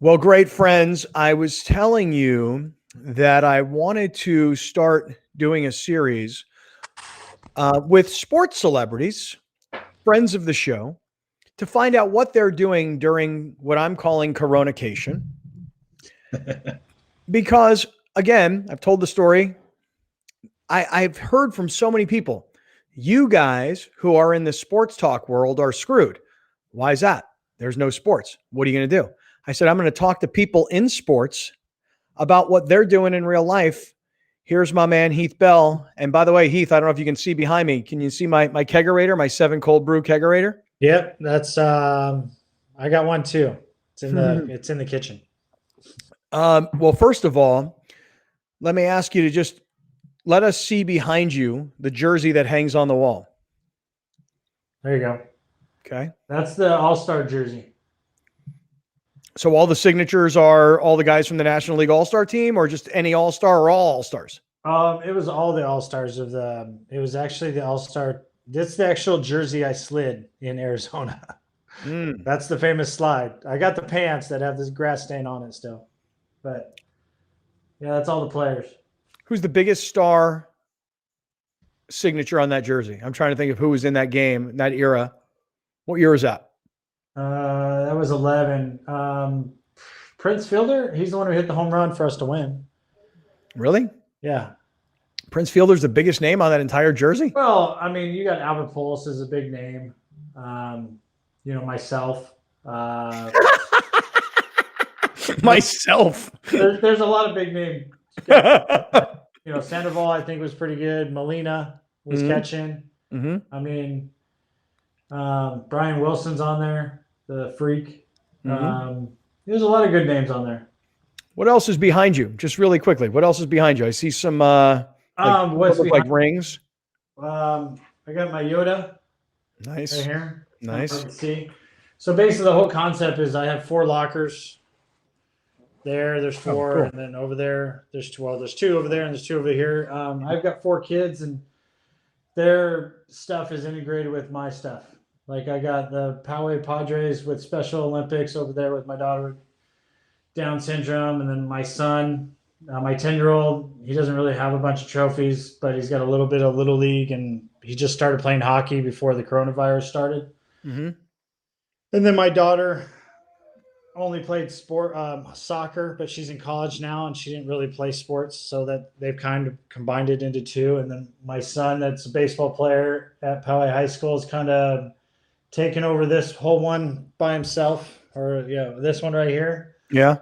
Well, great friends, I was telling you that I wanted to start doing a series with sports celebrities, friends of the show, to find out what they're doing during what I'm calling Coronacation. Because, again, I've told the story. I've heard from so many people. You guys who are in the sports talk world are screwed. Why is that? There's no sports. What are you going to do? I said, I'm going to talk to people in sports about what they're doing in real life. Here's my man, Heath Bell. And by the way, Heath, I don't know if you can see behind me. Can you see my kegerator, my 7 cold brew kegerator? Yep, that's I got one too. It's in the kitchen. Well, first of all, let me ask you to just let us see behind you the jersey that hangs on the wall. There you go. Okay. That's the All-Star jersey. So all the signatures are all the guys from the National League All-Star team, or just any All-Star, or all All-Stars? It was all the All-Stars of the. It was actually the All-Star. That's the actual jersey I slid in Arizona. That's the famous slide. I got the pants that have this grass stain on it still, but yeah, that's all the players. Who's the biggest star signature on that jersey? I'm trying to think of who was in that game, in that era. What year is that? That was 11. Prince Fielder. He's the one who hit the home run for us to win. Really? Yeah. Prince Fielder's the biggest name on that entire jersey? Well, I mean, you got Albert Pujols is a big name. Myself. Myself. There's a lot of big names. Sandoval, I think, was pretty good. Molina was catching. Mm-hmm. I mean, Brian Wilson's on there, the freak. There's a lot of good names on there. What else is behind you? Just really quickly, what else is behind you? I see some what's like rings. I got my Yoda. Nice. Right here. Nice. Let's see. So basically, the whole concept is I have 4 lockers. There's 4, cool. and then over there, there's 2. Well, there's 2 over there, and there's 2 over here. I've got 4 kids, and their stuff is integrated with my stuff. Like I got the Poway Padres with Special Olympics over there with my daughter, Down syndrome, and then my son, my 10-year-old. He doesn't really have a bunch of trophies, but he's got a little bit of Little League, and he just started playing hockey before the coronavirus started. Mm-hmm. And then my daughter only played soccer, but she's in college now, and she didn't really play sports, so that they've kind of combined it into 2. And then my son, that's a baseball player at Poway High School, is kind of taken over this whole one by himself, or this one right here. Yeah.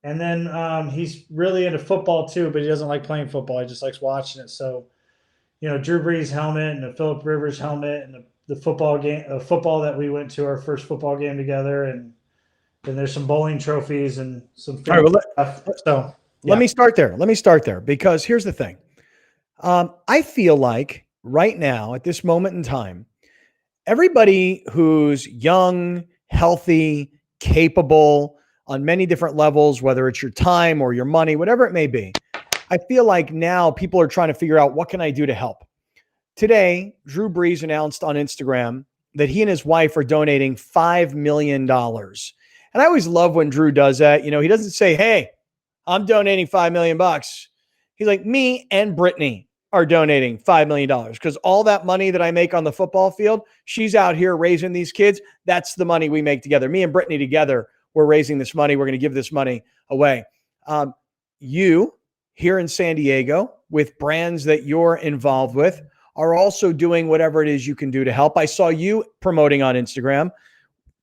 And then he's really into football too, but he doesn't like playing football. He just likes watching it. So, Drew Brees helmet and the Phillip Rivers helmet and the football that we went to our first football game together, and then there's some bowling trophies and some all right, stuff. So let me start there because here's the thing. I feel like right now at this moment in time, everybody who's young, healthy, capable on many different levels, whether it's your time or your money, whatever it may be, I feel like now people are trying to figure out, what can I do to help? Today, Drew Brees announced on Instagram that he and his wife are donating $5 million. And I always love when Drew does that. He doesn't say, hey, I'm donating $5 million. He's like, me and Brittany are donating $5 million because all that money that I make on the football field, she's out here raising these kids. That's the money we make together. Me and Brittany together, we're raising this money. We're going to give this money away. You here in San Diego with brands that you're involved with are also doing whatever it is you can do to help. I saw you promoting on Instagram.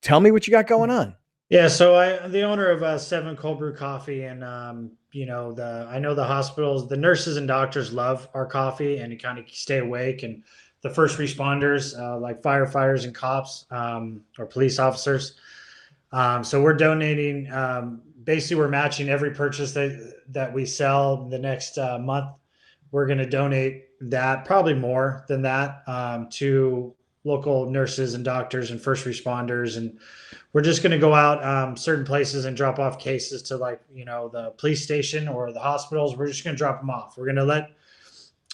Tell me what you got going on. Yeah, so I'm the owner of 7 Cold Brew Coffee, and I know the hospitals, the nurses and doctors love our coffee, and you kind of stay awake, and the first responders like firefighters and cops or police officers. So we're donating. Basically, we're matching every purchase that we sell the next month. We're going to donate that, probably more than that, to local nurses and doctors and first responders. And we're just going to go out certain places and drop off cases to the police station or the hospitals. We're just going to drop them off. We're going to let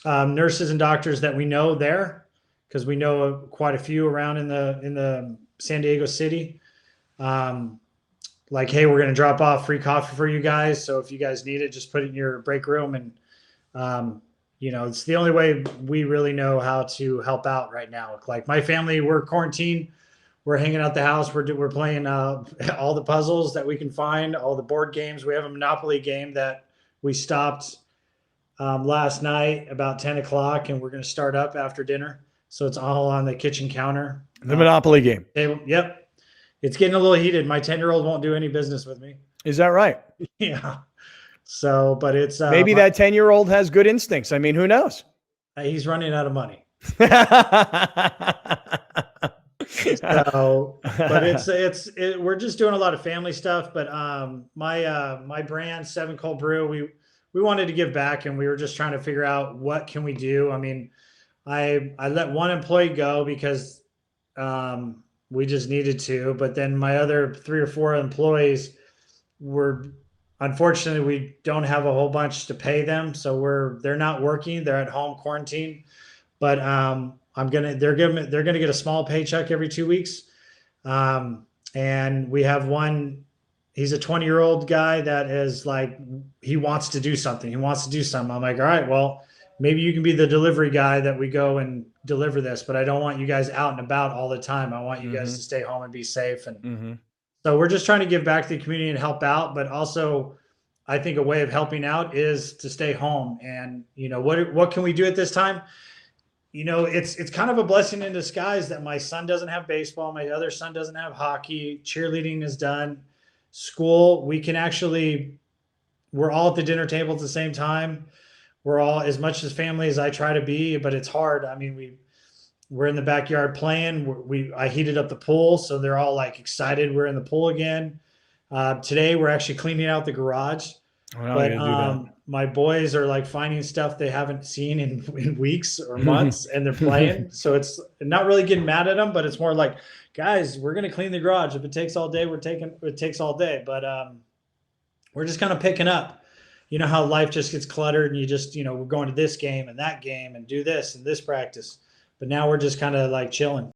nurses and doctors that we know there, because we know quite a few around in the San Diego city. like, hey, we're going to drop off free coffee for you guys. So if you guys need it, just put it in your break room. And, it's the only way we really know how to help out right now. Like my family, we're quarantined. We're hanging out the house. We're playing all the puzzles that we can find, all the board games. We have a Monopoly game that we stopped last night about 10 o'clock, and we're going to start up after dinner. So it's all on the kitchen counter. The Monopoly game. Table. Yep. It's getting a little heated. My 10-year-old won't do any business with me. Is that right? Yeah. So, but it's maybe that 10-year-old has good instincts. I mean, who knows? He's running out of money. So, but we're just doing a lot of family stuff. But my brand, Seven Cold Brew, we wanted to give back, and we were just trying to figure out what can we do. I mean, I let one employee go because we just needed to, but then my other 3 or 4 employees unfortunately, we don't have a whole bunch to pay them. So they're not working. They're at home quarantine, but they're going to get a small paycheck every 2 weeks. And we have one, he's a 20-year-old guy that is like, he wants to do something. I'm like, all right, well, maybe you can be the delivery guy that we go and deliver this, but I don't want you guys out and about all the time. I want you guys to stay home and be safe. And so we're just trying to give back to the community and help out. But also I think a way of helping out is to stay home. And, what can we do at this time? It's kind of a blessing in disguise that my son doesn't have baseball. My other son doesn't have hockey. Cheerleading is done. School, we're all at the dinner table at the same time. We're all as much as family as I try to be, but it's hard. I mean, we're in the backyard playing. I heated up the pool, so they're all like excited. We're in the pool again. Today we're actually cleaning out the garage. But my boys are like finding stuff they haven't seen in weeks or months, and they're playing. So it's not really getting mad at them, but it's more like, guys, we're gonna clean the garage. If it takes all day, it takes all day. But we're just kind of picking up. You know how life just gets cluttered, and you just, we're going to this game and that game and do this and this practice. But now we're just kind of like chilling.